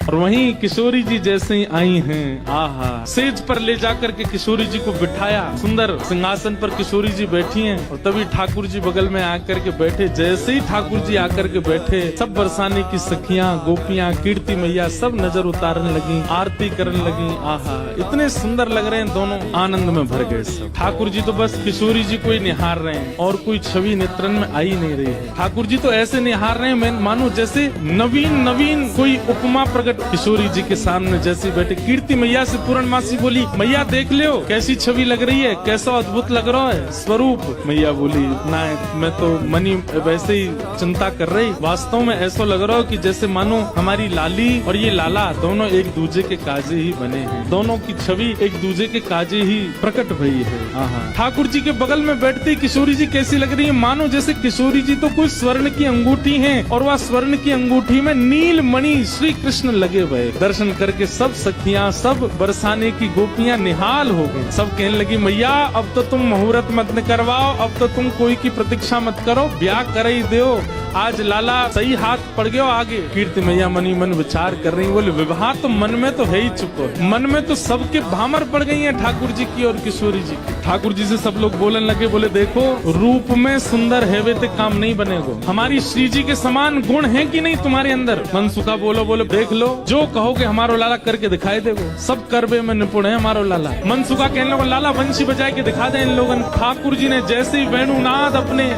और वहीं किशोरी जी जैसे ही आई हैं, आहा, सेज पर ले जाकर के किशोरी जी को बिठाया, सुंदर सिंहासन पर किशोरी जी बैठी हैं और तभी ठाकुर जी बगल में आकर के बैठे। जैसे ही ठाकुर जी आकर के बैठे, सब बरसाने की सखियां, गोपियां, कीर्ति मैया सब नजर उतारने लगी, आरती करने लगी। आहा, इतने सुंदर लग रहे हैं दोनों, आनंद में भर गए सब। ठाकुर जी तो बस किशोरी जी को ही निहार रहे हैं और कोई छवि नेत्रन में आई नहीं रही है। ठाकुर जी तो ऐसे निहार रहे हैं मानो जैसे नवीन कोई उपमा प्रकट किशोरी जी के सामने जैसे बैठे। कीर्ति मैया से पूर्णमासी बोली, मैया देख लो कैसी छवि लग रही है, कैसा अद्भुत लग रहा है स्वरूप। मैया बोली, ना मैं तो मनी वैसे ही चिंता कर रही, वास्तव में ऐसा लग रहा हो कि जैसे मानो हमारी लाली और ये लाला दोनों एक दूजे के काजे ही बने हैं, दोनों की छवि एक दूजे के काजे ही प्रकट भई है। ठाकुर जी के बगल में बैठती किशोरी जी कैसी लग रही है, मानो जैसे किशोरी जी तो कोई स्वर्ण की अंगूठी है और वह स्वर्ण की अंगूठी में नील मणि श्री कृष्ण लगे हुए। दर्शन करके सब सखियां, सब बरसाने की गोपियां निहाल हो गई। सब कहने लगी, मैया अब तो तुम मुहूर्त मत करवाओ, अब तो तुम कोई की प्रतीक्षा मत करो, ब्याह कर ही दो, आज लाला सही हाथ पड़ गयो आगे। कीर्ति मैया मनी मन विचार कर रही, बोले विवाह तो मन में तो है ही चुको, मन में तो सबके भामर पड़ गई है ठाकुर जी की और किशोरी जी की। ठाकुर जी से सब लोग बोलने लगे, बोले देखो रूप में सुंदर है वे ते काम नहीं बनेगो, हमारी श्री जी के समान गुण है कि नहीं तुम्हारे अंदर। मनसुखा बोले देख लो, जो कहोगे हमारो लाला करके दिखाई देगो, सब करबे में निपुण है हमारो लाला। मनसुखा कहने लगा, लाला वंशी बजाए के दिखा दे इन लोगन। ठाकुर जी ने जैसे ही वेणुनाद अपने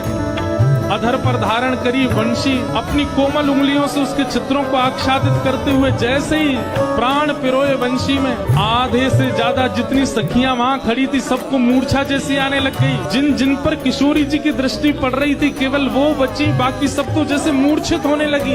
अधर पर धारण करी, वंशी अपनी कोमल उंगलियों से उसके चित्रों को आच्छादित करते हुए जैसे ही प्राण पिरोए वंशी में, आधे से ज्यादा जितनी सखियां वहां खड़ी थी सबको मूर्छा जैसी आने लग गई। जिन जिन पर किशोरी जी की दृष्टि पड़ रही थी केवल वो बची, बाकी सब तो जैसे मूर्छित होने लगी।